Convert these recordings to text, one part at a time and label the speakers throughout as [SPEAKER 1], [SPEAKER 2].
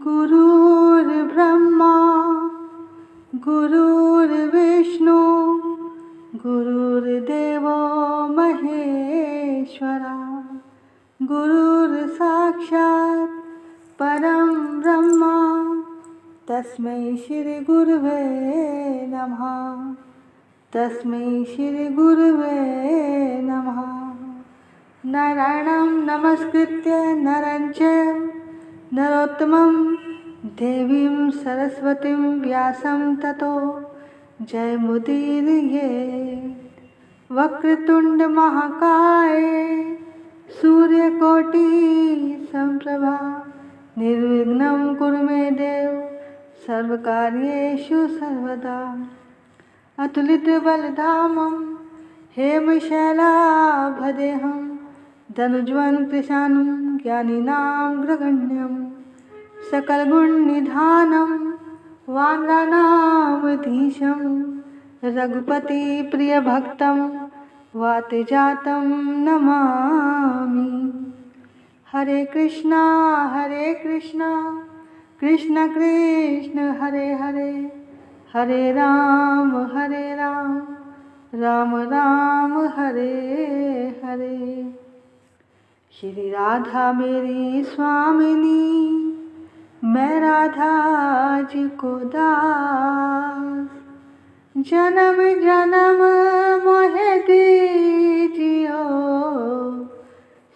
[SPEAKER 1] गुरुर्ब्रह्मा गुरुर्विष्णु गुरुर्देवो महेश्वरा गुरुर्साक्षात् परं ब्रह्म तस्मै श्री गुरुवे नमः। तस्मै श्री गुरुवे नमः। नारायणं नमस्कृत्य नरं चैव नरोत्तमं देवीं सरस्वतीं व्यासं ततो जयमुदीरये। वक्रतुंड महाकाय सूर्यकोटि संप्रभा निर्विघ्नं कुरु मे देव सर्वकार्येषु सर्वदा। अतुलितबलधामं हेमशैलाभदेहं धनुज्वनं कृशानं ज्ञानिनां ग्रगण्यं सकलगुणनिधानं वानराणामधीशं रघुपतिप्रियभक्तं वातजातं नमामि। हरे कृष्णा कृष्ण कृष्ण हरे हरे, हरे राम राम राम हरे हरे। श्री राधा मेरी स्वामिनी, मैं राधा जी को दास। जन्म जन्म मोहे दीजियो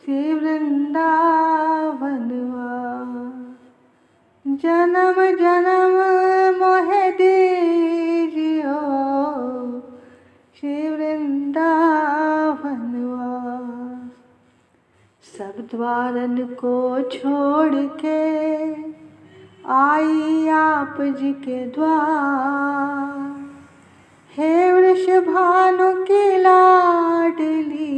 [SPEAKER 1] श्री वृंदावन वास। जन्म जन्म मोहे दीजियो श्री वृंदावन वास। सब द्वारन को छोड़ के आई आप जी के द्वार। हे वृषभानु की लाडली,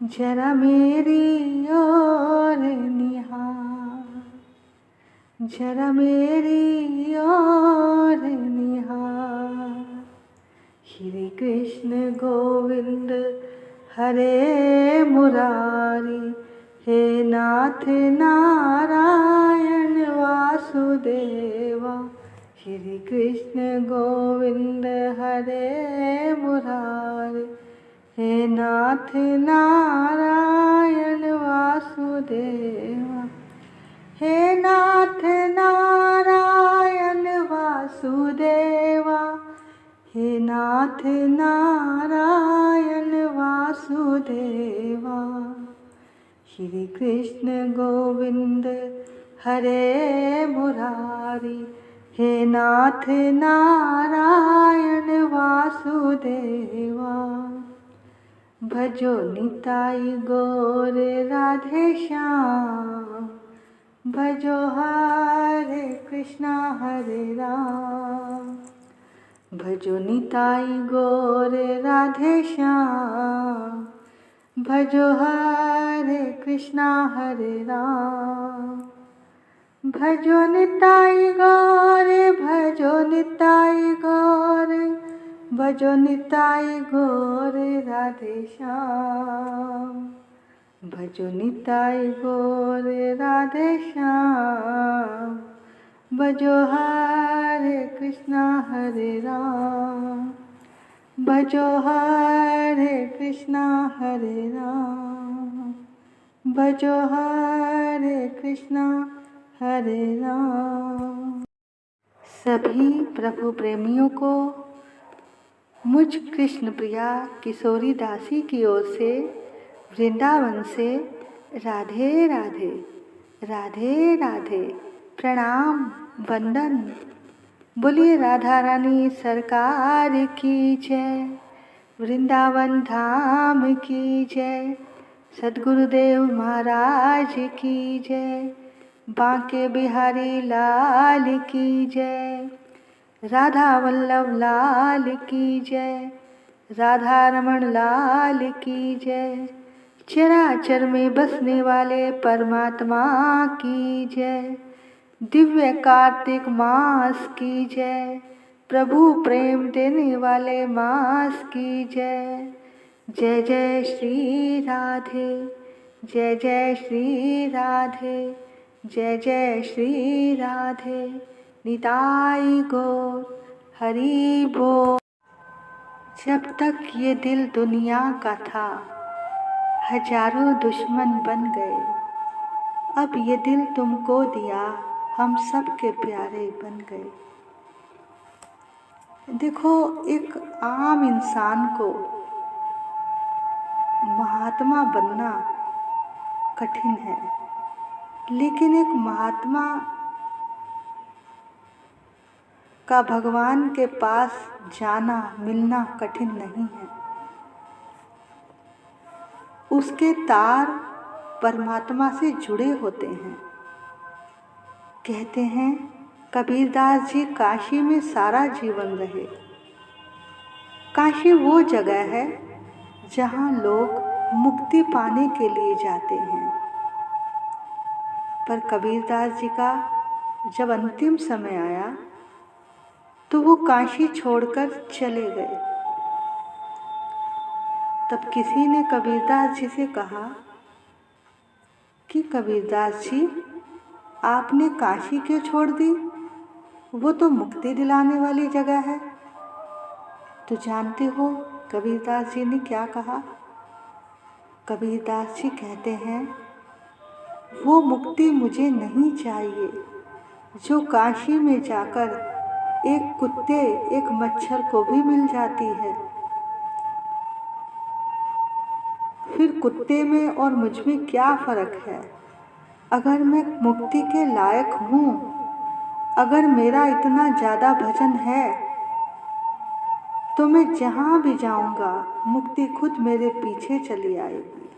[SPEAKER 1] जरा मेरी ओर निहार, जरा मेरी ओर निहार। श्री कृष्ण गोविंद हरे मुरारी, हे नाथ नारायण वासुदेवा। श्री कृष्ण गोविंद हरे मुरारी, हे नाथ नारायण वासुदेवा। हे नाथ नारायण वासुदेवा, हे नाथ नारायण वासुदेवा। श्री कृष्ण गोविंद हरे मुरारी, हे नाथ नारायण वासुदेवा। भजो निताई गौर राधे श्याम, भजो हरे कृष्णा हरे राम। भजो निताई गौर राधे श्याम, भजो हरे कृष्णा हरे राम। भजो निताई गौर, भजो निताई गौर, भजो निताई गौर राधे श्याम। भजो निताई गौर राधे श्याम, भजो हरे कृष्णा हरे राम। भजो हरे कृष्णा हरे राम, भजो हरे कृष्णा हरे राम। सभी प्रभु प्रेमियों को मुझ कृष्ण प्रिया किशोरी दासी की ओर से वृंदावन से राधे राधे, राधे राधे, प्रणाम वंदन। बोलिए राधा रानी सरकार की जय, वृंदावन धाम की जय, सद्गुरुदेव महाराज की जय, बांके बिहारी लाल की जय, राधा वल्लभ लाल की जय, राधा रमण लाल की जय, चराचर में बसने वाले परमात्मा की जय, दिव्य कार्तिक मास की जय, प्रभु प्रेम देने वाले मास की जय। जय जय श्री राधे, जय जय श्री राधे, जय जय श्री राधे निताई गौर हरि बोल। जब तक ये दिल दुनिया का था हजारों दुश्मन बन गए, अब ये दिल तुमको दिया हम सब के प्यारे बन गए। देखो, एक आम इंसान को महात्मा बनना कठिन है, लेकिन एक महात्मा का भगवान के पास जाना मिलना कठिन नहीं है। उसके तार परमात्मा से जुड़े होते हैं। कहते हैं कबीरदास जी काशी में सारा जीवन रहे। काशी वो जगह है जहाँ लोग मुक्ति पाने के लिए जाते हैं, पर कबीरदास जी का जब अंतिम समय आया तो वो काशी छोड़कर चले गए। तब किसी ने कबीरदास जी से कहा कि कबीरदास जी, आपने काशी क्यों छोड़ दी? वो तो मुक्ति दिलाने वाली जगह है। तो जानते हो कबीरदास जी ने क्या कहा? कबीरदास जी कहते हैं, वो मुक्ति मुझे नहीं चाहिए जो काशी में जाकर एक कुत्ते एक मच्छर को भी मिल जाती है। फिर कुत्ते में और मुझ में क्या फ़र्क है? अगर मैं मुक्ति के लायक हूँ, अगर मेरा इतना ज़्यादा भजन है, तो मैं जहाँ भी जाऊँगा मुक्ति खुद मेरे पीछे चली आएगी।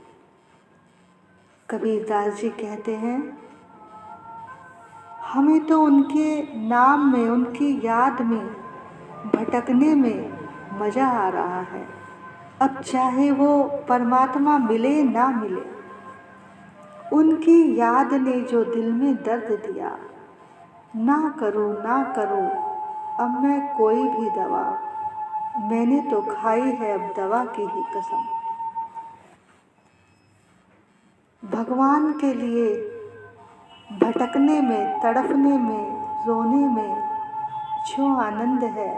[SPEAKER 1] कबीरदास जी कहते हैं, हमें तो उनके नाम में, उनकी याद में भटकने में मज़ा आ रहा है। अब चाहे वो परमात्मा मिले ना मिले, उनकी याद ने जो दिल में दर्द दिया, ना करूँ ना करूँ अब मैं कोई भी दवा, मैंने तो खाई है अब दवा की ही कसम। भगवान के लिए भटकने में, तड़पने में, रोने में जो आनंद है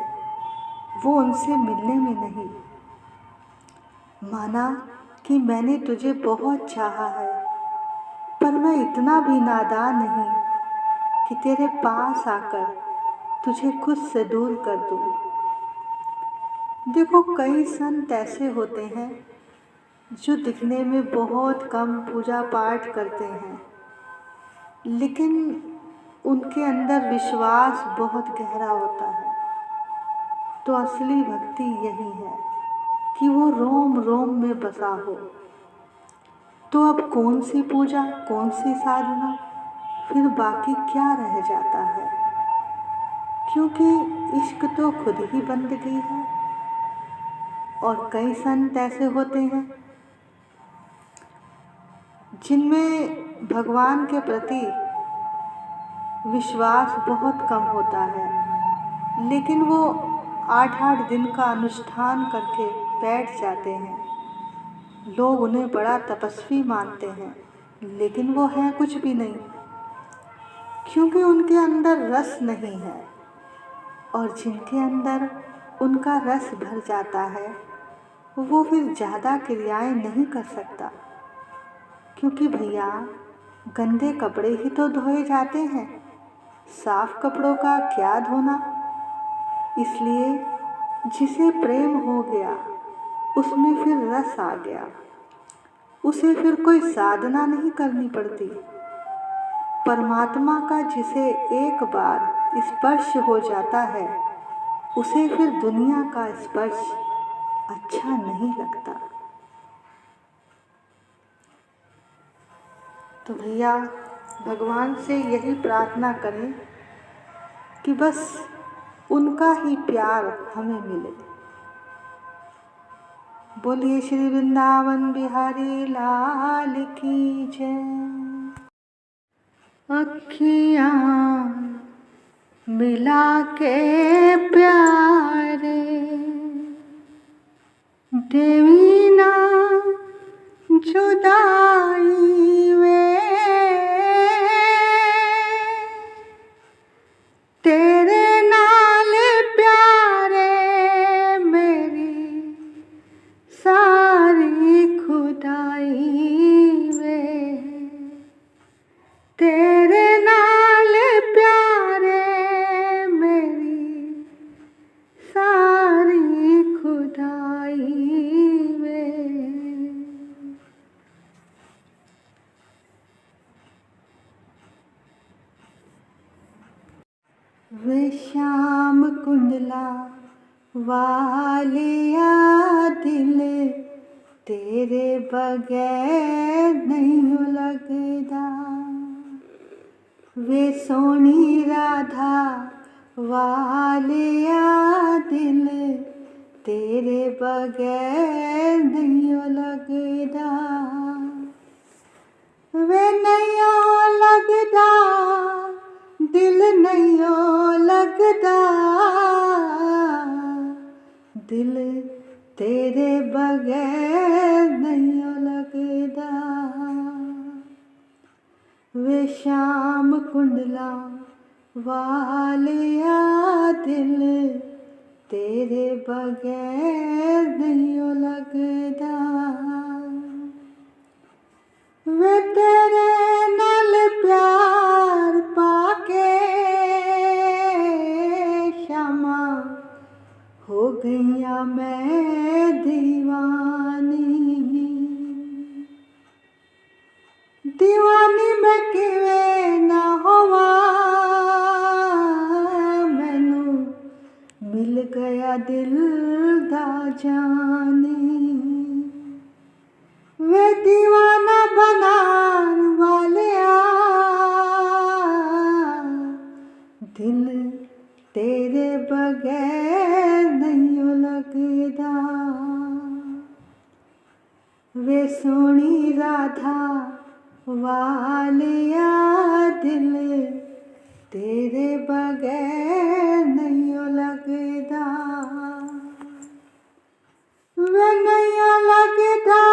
[SPEAKER 1] वो उनसे मिलने में नहीं। माना कि मैंने तुझे बहुत चाहा है, पर मैं इतना भी नादान नहीं कि तेरे पास आकर तुझे खुद से दूर कर दूँ। देखो, कई संत ऐसे होते हैं जो दिखने में बहुत कम पूजा पाठ करते हैं, लेकिन उनके अंदर विश्वास बहुत गहरा होता है। तो असली भक्ति यही है कि वो रोम रोम में बसा हो। तो अब कौन सी पूजा, कौन सी साधना, फिर बाकी क्या रह जाता है? क्योंकि इश्क तो खुद ही बंदगी है। और कई संत ऐसे होते हैं जिनमें भगवान के प्रति विश्वास बहुत कम होता है, लेकिन वो 8-8 दिन का अनुष्ठान करके बैठ जाते हैं। लोग उन्हें बड़ा तपस्वी मानते हैं, लेकिन वो है कुछ भी नहीं, क्योंकि उनके अंदर रस नहीं है। और जिनके अंदर उनका रस भर जाता है वो फिर ज़्यादा क्रियाएं नहीं कर सकता, क्योंकि भैया गंदे कपड़े ही तो धोए जाते हैं, साफ कपड़ों का क्या धोना। इसलिए जिसे प्रेम हो गया उसमें फिर रस आ गया, उसे फिर कोई साधना नहीं करनी पड़ती। परमात्मा का जिसे एक बार स्पर्श हो जाता है उसे फिर दुनिया का स्पर्श अच्छा नहीं लगता। तो भैया भगवान से यही प्रार्थना करें कि बस उनका ही प्यार हमें मिले। बोलिए श्री वृंदावन बिहारी लाल की जय। अखियाँ मिला के प्यारे देवी ना जुदाई में, वे श्याम कुंडला वालिया दिल तेरे बगैर नहीं लगदा। वे सोनी राधा वालिया दिल तेरे बगैर नहीं लगदा। वे नहीं लगदा दिल नहीं लगदा, दिल तेरे बगैर नहीं लगदा। वे श्याम कुंडला वालिया दिल तेरे बगैर नहीं लगदा। वे तेरे नाल प्यार पाके श्यामा हो गईया मैं दीवानी। दीवानी मैं किवें ना होवा, मैनू मिल गया दिल दा जानी। वे दीवाना बनान वालिया दिल तेरे बगैर नहीं लगदा। वे सोनी राधा वालिया दिल तेरे बगैर नहीं लगदा। वे नहीं लगदा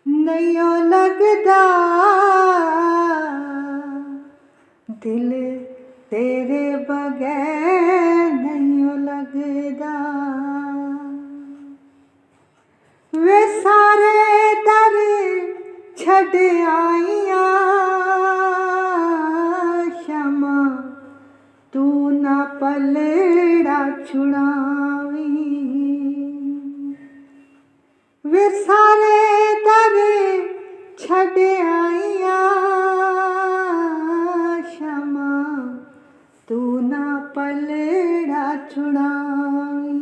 [SPEAKER 1] नहीं लगदा, दिल तेरे बगैर नहीं लगदा। वे सारे दर छड़ आईया श्यामा तू ना पलड़ा छुड़ावी। वे सारे दर छड़ आईया श्यामा तू ना पलड़ा छुड़ावी।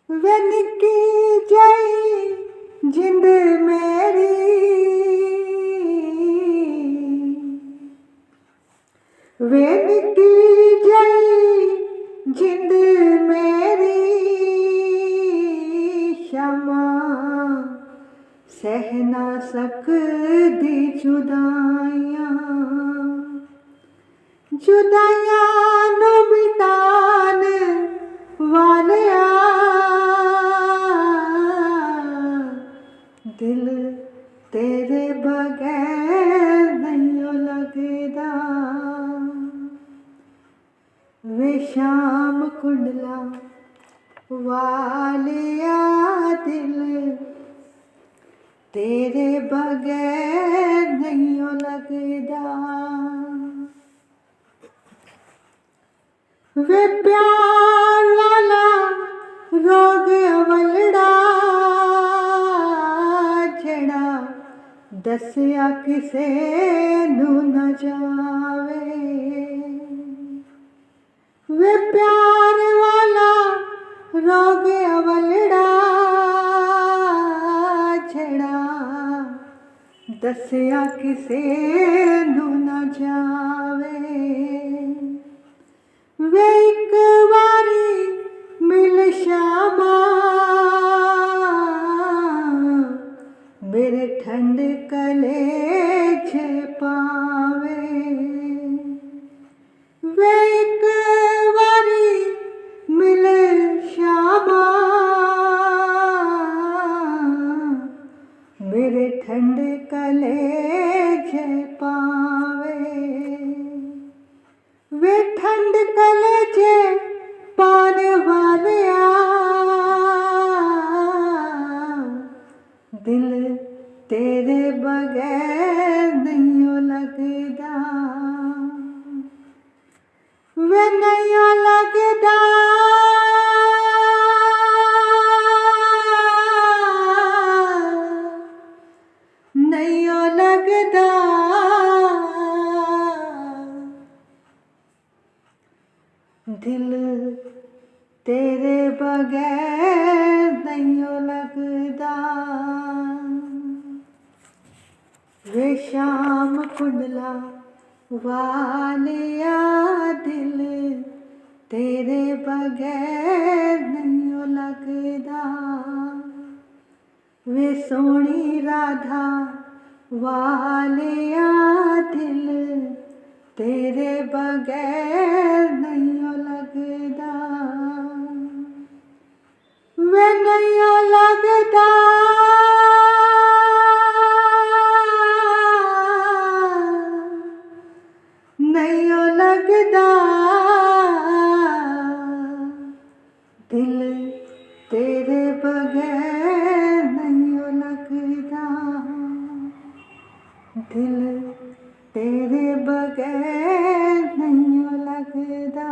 [SPEAKER 1] वे निक्की जई जिंद मेरी, वे निक्की जई जिंद मेरी श्यामा सह ना सकदी जुदाइयां। जुदाइयां नू मिटान वालिया दिल तेरे बगैर नहीं लगदा। वे श्याम कुंडला वालिया दिल तेरे बगैर नहीं लगदा। वे प्यार वाला रोग अवलड़ा जेड़ा दसिया किसे नू न जावे। वे प्यार वाला रोग अवलड़ा जेड़ा दसिया किसे नू न जावे। वे एक बारी मिल श्यामा मेरे ठंड कलेज पावे। वे एक बारी मिल श्यामा मेरे ठंड कलेज पावे। वे ठंड कलेजे पाने वालिया दिल तेरे बगैर नहीं लगदा। वे नहीं लगदा नहीं श्याम कुंडला वालिया दिल तेरे बगैर नहीं लगदा। वे सोनी राधा वालिया दिल तेरे बगैर नहीं लगदा। वे नहीं लगदा नहीं लगदा दिल तेरे बगैर नहीं लगदा। दिल तेरे बगैर नहीं लगदा।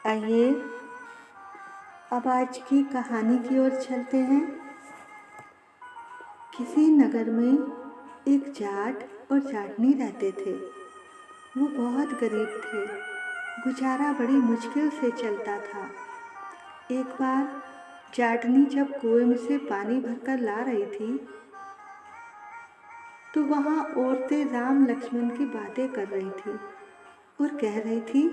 [SPEAKER 1] आइए अब आज की कहानी की ओर चलते हैं। किसी नगर में एक जाट और जाटनी रहते थे। वो बहुत गरीब थे, गुजारा बड़ी मुश्किल से चलता था। एक बार जाटनी जब कुएं में से पानी भरकर ला रही थी तो वहाँ औरतें राम लक्ष्मण की बातें कर रही थी और कह रही थी,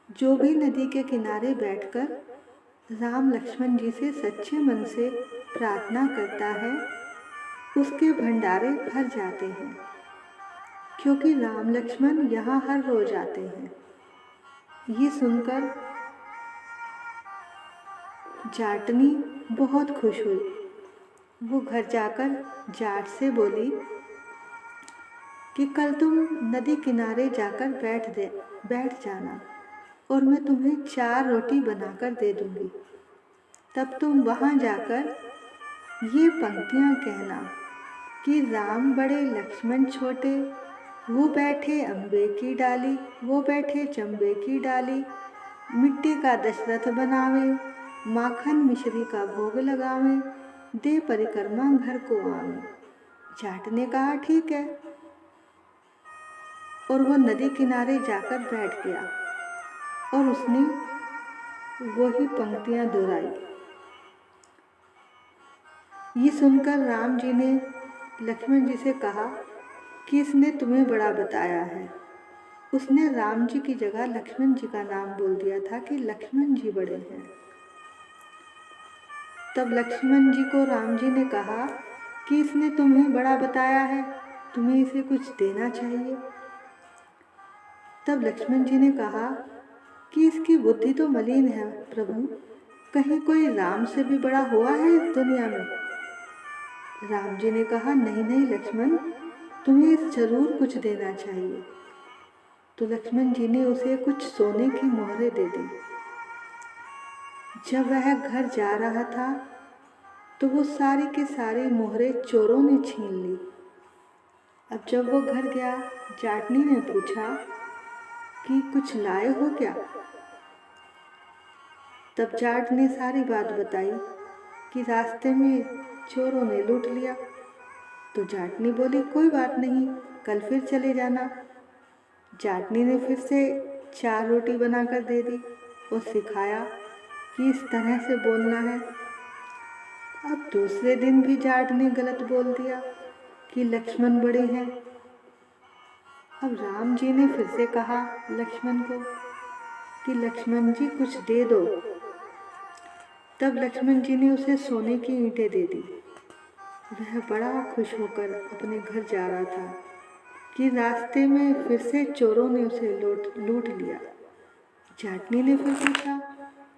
[SPEAKER 1] जो भी नदी के किनारे बैठकर राम लक्ष्मण जी से सच्चे मन से प्रार्थना करता है उसके भंडारे भर जाते हैं, क्योंकि राम लक्ष्मण यहाँ हर रोज आते हैं। ये सुनकर जाटनी बहुत खुश हुई। वो घर जाकर जाट से बोली कि कल तुम नदी किनारे जाकर बैठ जाना और मैं तुम्हें 4 रोटी बनाकर दे दूंगी। तब तुम वहाँ जाकर ये पंक्तियाँ कहना कि राम बड़े लक्ष्मण छोटे, वो बैठे अम्बे की डाली, वो बैठे चंबे की डाली, मिट्टी का दशरथ बनावे, माखन मिश्री का भोग लगावे, दे परिक्रमा घर को आवे। जाट ने कहा ठीक है और वो नदी किनारे जाकर बैठ गया और उसने वही पंक्तियाँ दोहराई। ये सुनकर राम जी ने लक्ष्मण जी से कहा कि इसने तुम्हें बड़ा बताया है। उसने राम जी की जगह लक्ष्मण जी का नाम बोल दिया था कि लक्ष्मण जी बड़े हैं। तब लक्ष्मण जी को राम जी ने कहा कि इसने तुम्हें बड़ा बताया है, तुम्हें इसे कुछ देना चाहिए। तब लक्ष्मण जी ने कहा कि इसकी बुद्धि तो मलिन है प्रभु, कहीं कोई राम से भी बड़ा हुआ है इस दुनिया में। राम जी ने कहा नहीं नहीं लक्ष्मण, तुम्हें जरूर कुछ देना चाहिए। तो लक्ष्मण जी ने उसे कुछ सोने की मोहरें दे दी। जब वह घर जा रहा था तो वो सारी की सारी मोहरें चोरों ने छीन ली। अब जब वो घर गया, जाटनी ने पूछा कि कुछ लाए हो क्या? तब जाट ने सारी बात बताई कि रास्ते में चोरों ने लूट लिया। तो जाटनी बोली कोई बात नहीं, कल फिर चले जाना। जाटनी ने फिर से 4 रोटी बनाकर दे दी और सिखाया कि इस तरह से बोलना है। अब दूसरे दिन भी जाट ने गलत बोल दिया कि लक्ष्मण बड़े हैं। अब राम जी ने फिर से कहा लक्ष्मण को कि लक्ष्मण जी कुछ दे दो। तब लक्ष्मण जी ने उसे सोने की ईंटें दे दी। वह बड़ा खुश होकर अपने घर जा रहा था कि रास्ते में फिर से चोरों ने उसे लूट लिया। जाटनी ने फिर पूछा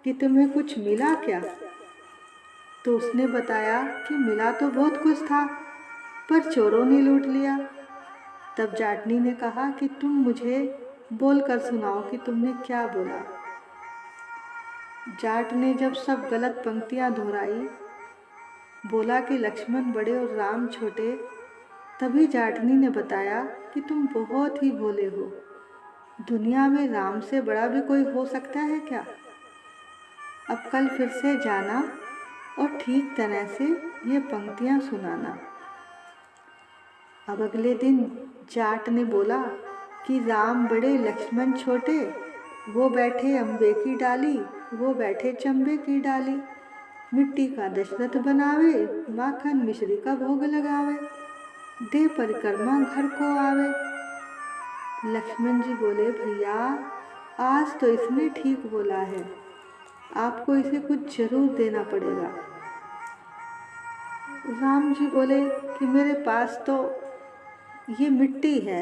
[SPEAKER 1] कि तुम्हें कुछ मिला क्या? तो उसने बताया कि मिला तो बहुत कुछ था, पर चोरों ने लूट लिया। तब जाटनी ने कहा कि तुम मुझे बोलकर सुनाओ कि तुमने क्या बोला। जाट ने जब सब गलत पंक्तियाँ दोहराई, बोला कि लक्ष्मण बड़े और राम छोटे, तभी जाटनी ने बताया कि तुम बहुत ही भोले हो। दुनिया में राम से बड़ा भी कोई हो सकता है क्या? अब कल फिर से जाना और ठीक तरह से ये पंक्तियाँ सुनाना। अब अगले दिन जाट ने बोला कि राम बड़े लक्ष्मण छोटे, वो बैठे अम्बे की डाली, वो बैठे चंबे की डाली, मिट्टी का दशरथ बनावे, माखन मिश्री का भोग लगावे, दे परिक्रमा घर को आवे। लक्ष्मण जी बोले, भैया आज तो इसने ठीक बोला है, आपको इसे कुछ जरूर देना पड़ेगा। राम जी बोले कि मेरे पास तो ये मिट्टी है।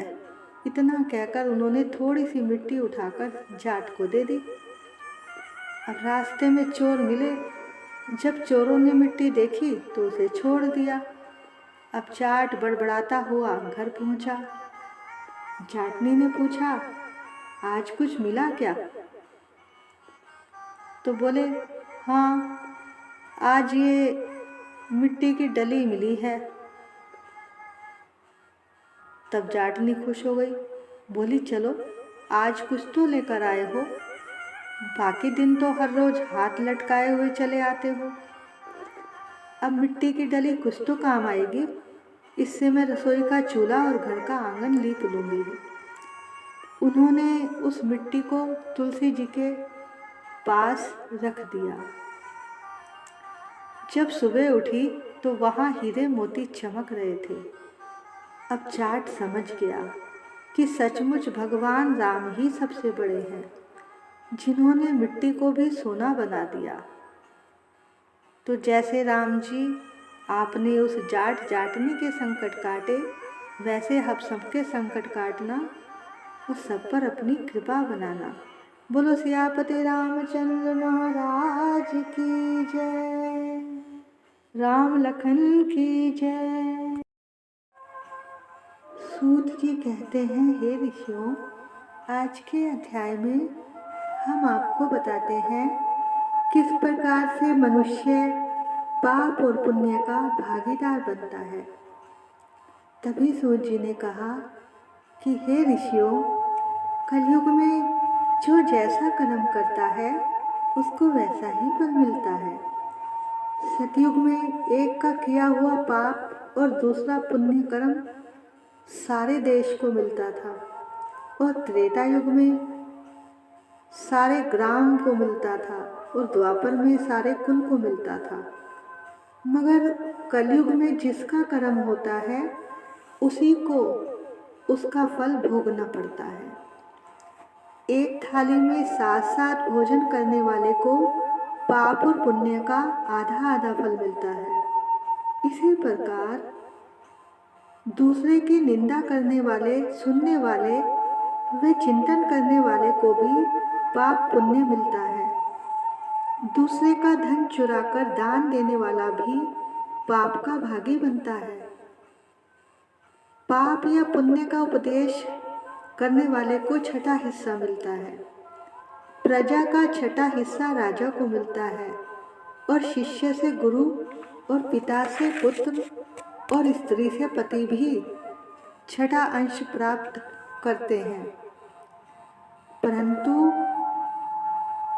[SPEAKER 1] इतना कहकर उन्होंने थोड़ी सी मिट्टी उठाकर जाट को दे दी। अब रास्ते में चोर मिले। जब चोरों ने मिट्टी देखी तो उसे छोड़ दिया। अब जाट बड़बड़ाता हुआ घर पहुंचा। जाटनी ने पूछा, आज कुछ मिला क्या? तो बोले, हाँ आज ये मिट्टी की डली मिली है। तब जाटनी खुश हो गई, बोली चलो आज कुछ तो लेकर आए हो, बाकी दिन तो हर रोज हाथ लटकाए हुए चले आते हो। अब मिट्टी की डली कुछ तो काम आएगी, इससे मैं रसोई का चूल्हा और घर का आंगन लीप लूंगी। उन्होंने उस मिट्टी को तुलसी जी के पास रख दिया। जब सुबह उठी तो वहाँ हीरे मोती चमक रहे थे। अब जाट समझ गया कि सचमुच भगवान राम ही सबसे बड़े हैं, जिन्होंने मिट्टी को भी सोना बना दिया। तो जैसे राम जी आपने उस जाटनी के संकट काटे, वैसे हम सबके संकट काटना और सब पर अपनी कृपा बनाना। बोलो सियापति रामचंद्र महाराज की जय, राम लखन की जय। सूत जी कहते हैं, हे ऋषियों, आज के अध्याय में हम आपको बताते हैं किस प्रकार से मनुष्य पाप और पुण्य का भागीदार बनता है। तभी सूत जी ने कहा कि हे ऋषियों, कलयुग में जो जैसा कर्म करता है उसको वैसा ही फल मिलता है। सतयुग में एक का किया हुआ पाप और दूसरा पुण्य कर्म सारे देश को मिलता था, और त्रेता युग में सारे ग्राम को मिलता था, और द्वापर में सारे कुल को मिलता था। मगर कलयुग में जिसका कर्म होता है उसी को उसका फल भोगना पड़ता है। एक थाली में साथ साथ भोजन करने वाले को पाप और पुण्य का आधा आधा फल मिलता है। इसी प्रकार दूसरे की निंदा करने वाले, सुनने वाले व चिंतन करने वाले को भी पाप पुण्य मिलता है। दूसरे का धन चुराकर दान देने वाला भी पाप का भागी बनता है। पाप या पुण्य का उपदेश करने वाले को छठा हिस्सा मिलता है। प्रजा का छठा हिस्सा राजा को मिलता है, और शिष्य से गुरु और पिता से पुत्र और स्त्री से पति भी छठा अंश प्राप्त करते हैं। परंतु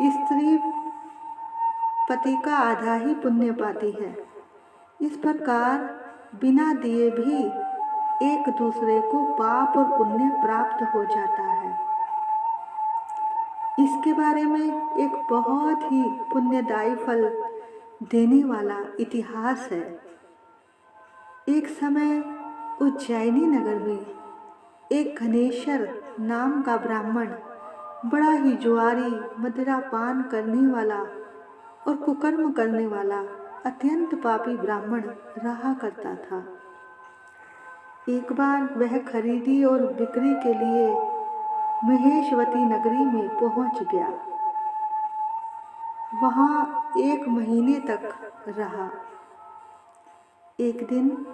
[SPEAKER 1] स्त्री पति का आधा ही पुण्य पाती है। इस प्रकार बिना दिए भी एक दूसरे को पाप और पुण्य प्राप्त हो जाता है। इसके बारे में एक बहुत ही पुण्यदायी फल देने वाला इतिहास है। एक समय उज्जैनी नगर में एक घनेश्वर नाम का ब्राह्मण, बड़ा ही जुआरी, मदिरा पान करने वाला और कुकर्म करने वाला अत्यंत पापी ब्राह्मण रहा करता था। एक बार वह खरीदी और बिक्री के लिए महेशवती नगरी में पहुंच गया। वहां 1 महीने तक रहा। एक दिन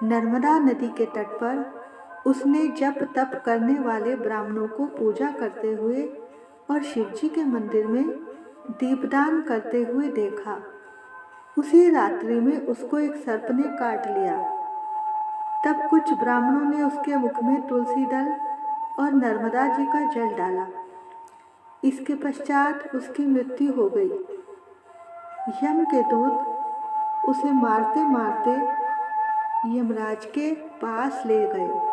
[SPEAKER 1] नर्मदा नदी के तट पर उसने जप तप करने वाले ब्राह्मणों को पूजा करते हुए और शिवजी के मंदिर में दीपदान करते हुए देखा। उसी रात्रि में उसको एक सर्प ने काट लिया। तब कुछ ब्राह्मणों ने उसके मुख में तुलसी दल और नर्मदा जी का जल डाला। इसके पश्चात उसकी मृत्यु हो गई। यम के दूत उसे मारते मारते यमराज के पास ले गए।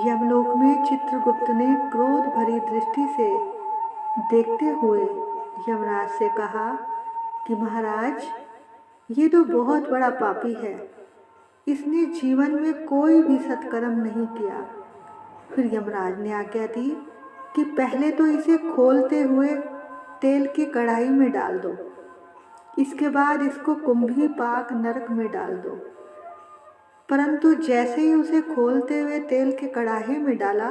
[SPEAKER 1] यमलोक में चित्रगुप्त ने क्रोध भरी दृष्टि से देखते हुए यमराज से कहा कि महाराज, ये तो बहुत बड़ा पापी है। इसने जीवन में कोई भी सत्कर्म नहीं किया। फिर यमराज ने आज्ञा दी कि पहले तो इसे खोलते हुए तेल की कढ़ाई में डाल दो, इसके बाद इसको कुंभी पाक नरक में डाल दो। परंतु जैसे ही उसे खोलते हुए तेल के कढ़ाई में डाला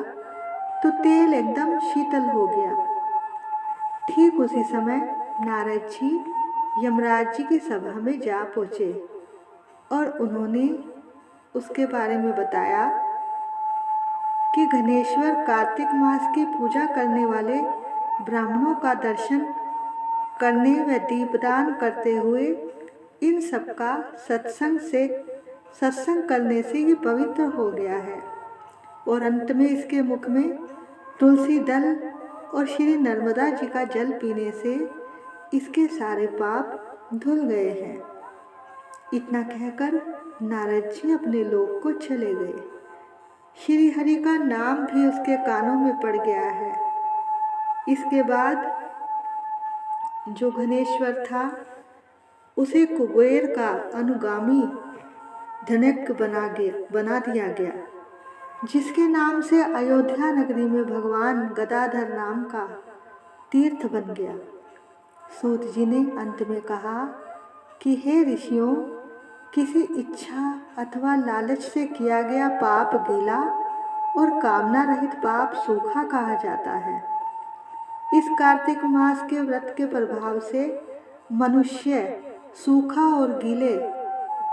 [SPEAKER 1] तो तेल एकदम शीतल हो गया। ठीक उसी समय नारद जी यमराज जी की सभा में जा पहुँचे और उन्होंने उसके बारे में बताया कि घनेश्वर कार्तिक मास की पूजा करने वाले ब्राह्मणों का दर्शन करने व दीपदान करते हुए इन सबका सत्संग करने से ही पवित्र हो गया है। और अंत में इसके मुख में तुलसी दल और श्री नर्मदा जी का जल पीने से इसके सारे पाप धुल गए हैं। इतना कहकर नारद जी अपने लोक को चले गए। श्री हरि का नाम भी उसके कानों में पड़ गया है। इसके बाद जो घनेश्वर था उसे कुबेर का अनुगामी धनक बना दिया गया, जिसके नाम से अयोध्या नगरी में भगवान गदाधर नाम का तीर्थ बन गया। सूत जी ने अंत में कहा कि हे ऋषियों, किसी इच्छा अथवा लालच से किया गया पाप गीला और कामना रहित पाप सूखा कहा जाता है। इस कार्तिक मास के व्रत के प्रभाव से मनुष्य सूखा और गीले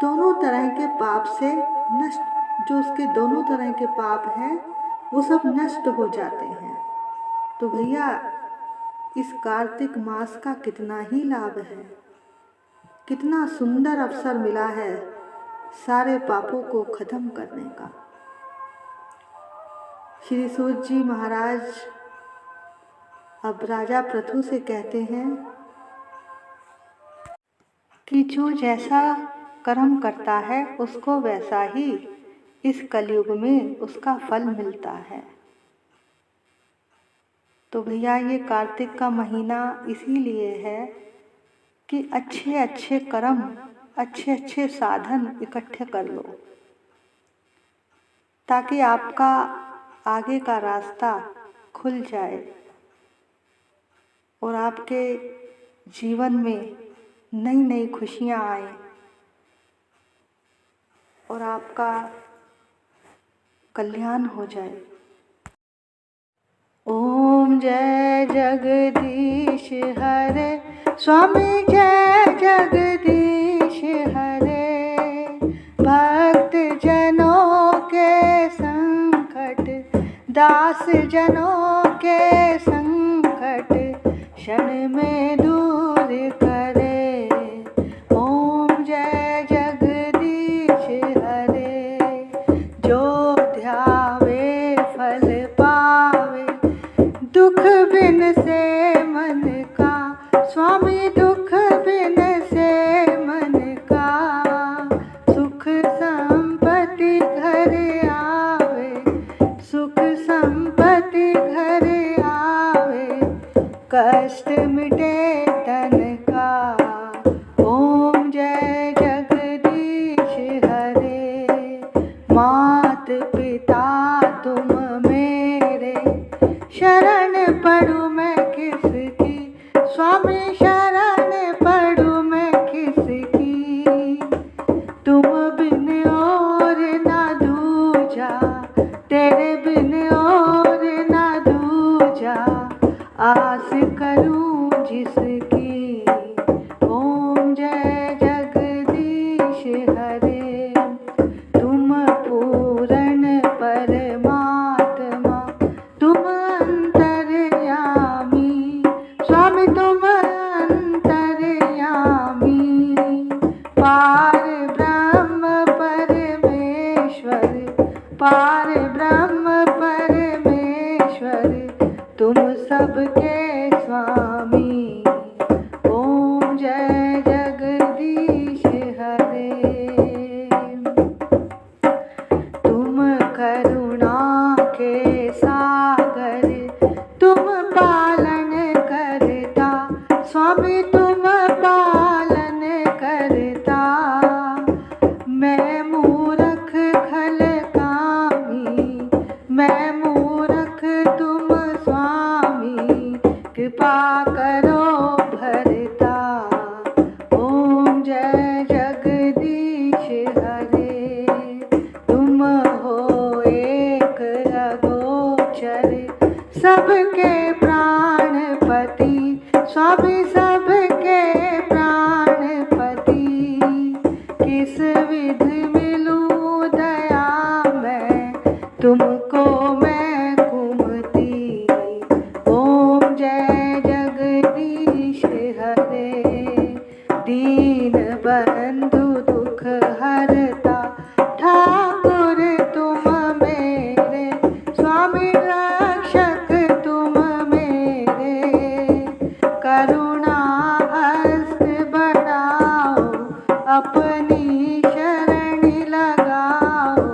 [SPEAKER 1] दोनों तरह के पाप से नष्ट, जो उसके दोनों तरह के पाप हैं वो सब नष्ट हो जाते हैं। तो भैया इस कार्तिक मास का कितना ही लाभ है, कितना सुंदर अवसर मिला है सारे पापों को खत्म करने का। श्री सूत जी महाराज अब राजा पृथु से कहते हैं कि जो जैसा कर्म करता है उसको वैसा ही इस कलयुग में उसका फल मिलता है। तो भैया ये कार्तिक का महीना इसीलिए है कि अच्छे अच्छे कर्म, अच्छे अच्छे साधन इकट्ठे कर लो, ताकि आपका आगे का रास्ता खुल जाए और आपके जीवन में नई नई खुशियाँ आए और आपका कल्याण हो जाए। ओम जय जगदीश हरे, स्वामी जय जगदीश हरे। भक्त जनों के संकट, दास जनों के संकट क्षण में दूर करे। ओम जय जगदीश हरे। जो ध्यावे फल पावे, दुख बिन से मन का, स्वामी दुख बिन से मन का। सुख संपत्ति घर आवे, सुख संपत्ति घर आवे, कष्ट मिटे तन का। ओम जय जगदीश हरे। मात पिता तुम मेरे, शरण पड़ूं मैं किसकी, स्वामी शरण पड़ूं मैं किसकी। तुम बिन और ना दूजा, तेरे बिन और ना दूजा, आस करूं जिसकी। ओम जय जगदीश हरे। तुम पूर्ण परमात्मा, तुम अंतर्यामी, स्वामी तुम अंतर्यामी। पार ब्रह्म परमेश्वर, पार ब्रह्म परमेश्वर, तुम सबके स्वामी। ओम जय जगदीश हरे। तुम करुणा के सागर, तुम पालन करता, स्वामी तुम पालन करता। मैं मूर हरता ठाकुर तुम मेरे, स्वामी रक्षक तुम मेरे, करुणा हस्त बढ़ाओ, अपनी शरण लगाओ,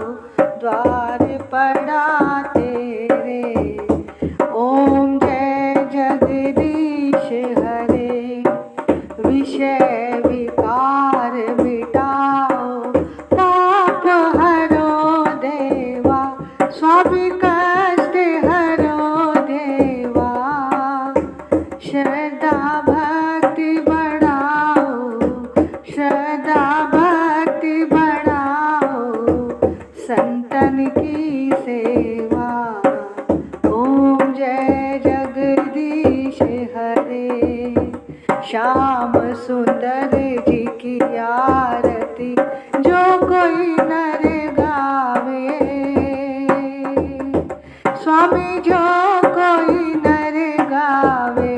[SPEAKER 1] द्वार पड़ा तेरे। ओम जय जगदीश हरे, विषय विकार मिटाओ, पाप हरो देवा, स्वामी कष्ट हरो देवा, श्रद्धा भक्ति बढ़ाओ, श्रद्धा भक्ति बढ़ाओ, संतन की सेवा। ओम जय जगदीश हरे, श्याम सुंदर जी की आरती जो कोई नर गावे, स्वामी जो कोई नर गावे,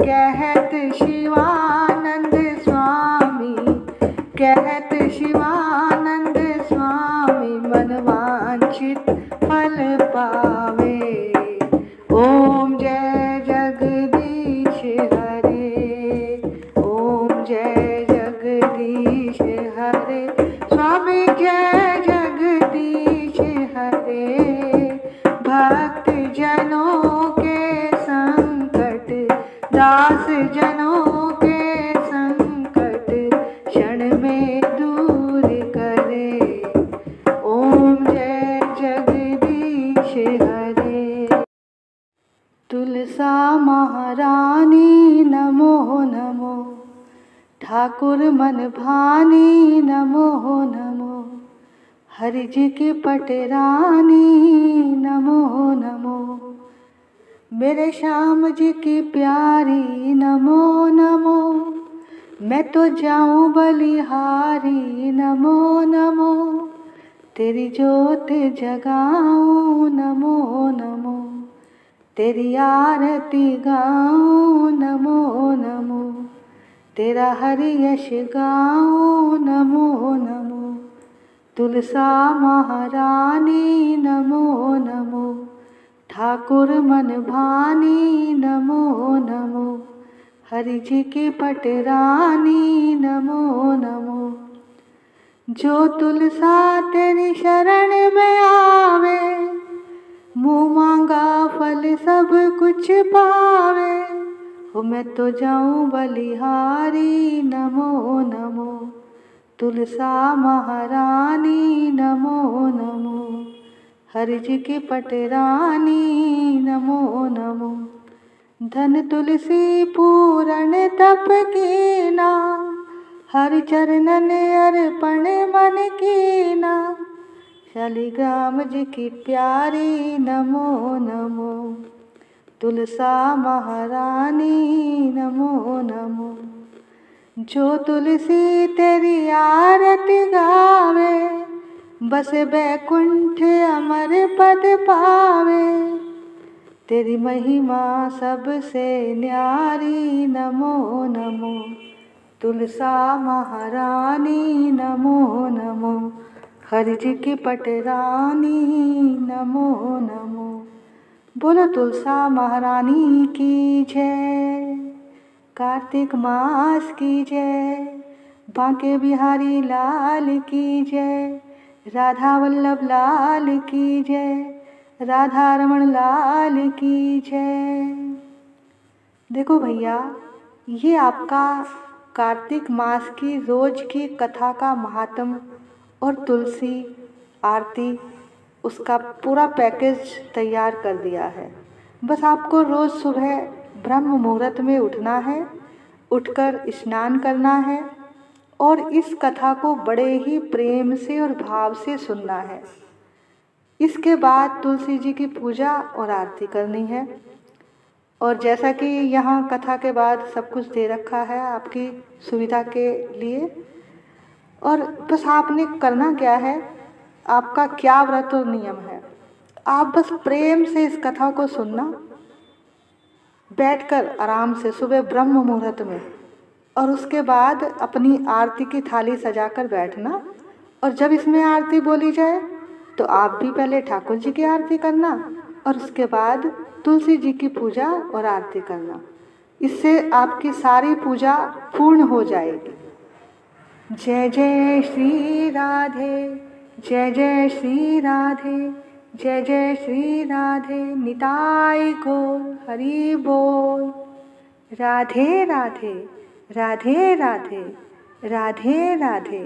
[SPEAKER 1] कहत शिवानंद स्वामी, कहत शिवानंद स्वामी, मन वांछित फल पावे। ओम जय जगदीश हरे, ओम जय जगदीश हरे, स्वामी जय जगदीश हरे, भक्त जनों के संकट, दास जनों के संकट, क्षण में दूर करे। ओम जय जगदीश हरे। तुलसा महारानी नमो नमो, ठाकुर मन भानी नमो नमो, हरि जी की पटरानी नमो नमो, मेरे श्याम जी की प्यारी नमो नमो, मैं तो जाऊं बलिहारी नमो नमो, तेरी जोत जगाऊं नमो नमो, तेरी आरती गाऊं नमो नमो, तेरा हरि यश गाऊं नमो नमो, तुलसा महारानी नमो नमो, ठाकुर मन भानी नमो नमो, हरि जी की पटरानी नमो नमो, जो तुलसा तेरी शरण में आवे, मुँह मांगा फल सब कुछ पावे। हो मैं तो जाऊं बलिहारी नमो नमो, तुलसा महारानी नमो नमो, हरि जी की पटरानी नमो नमो, धन तुलसी पूरण तप कीना, हरि चरणन अर्पण मन कीना, शालिग्राम जी की प्यारी नमो नमो, तुलसा महारानी नमो नमो, जो तुलसी तेरी आरती गावे, बस बैकुंठ अमर पद पावे, तेरी महिमा सबसे न्यारी नमो नमो, तुलसा महारानी नमो नमो, हरि जी की पटरानी नमो नमो। बोलो तुलसा महारानी की जय, कार्तिक मास की जय, बांके बिहारी लाल की जय, राधा वल्लभ लाल की जय, राधा रमण लाल की जय। देखो भैया, ये आपका कार्तिक मास की रोज की कथा का महात्म और तुलसी आरती, उसका पूरा पैकेज तैयार कर दिया है। बस आपको रोज़ सुबह ब्रह्म मुहूर्त में उठना है, उठकर स्नान करना है और इस कथा को बड़े ही प्रेम से और भाव से सुनना है। इसके बाद तुलसी जी की पूजा और आरती करनी है। और जैसा कि यहाँ कथा के बाद सब कुछ दे रखा है आपकी सुविधा के लिए, और बस आपने करना क्या है, आपका क्या व्रत और नियम है, आप बस प्रेम से इस कथा को सुनना, बैठकर आराम से सुबह ब्रह्म मुहूर्त में और उसके बाद अपनी आरती की थाली सजाकर बैठना, और जब इसमें आरती बोली जाए तो आप भी पहले ठाकुर जी की आरती करना और उसके बाद तुलसी जी की पूजा और आरती करना। इससे आपकी सारी पूजा पूर्ण हो जाएगी। जय जय श्री राधे, जय जय श्री राधे, जय जय श्री राधे, निताई गौर हरि बोल। राधे राधे, राधे राधे, राधे राधे।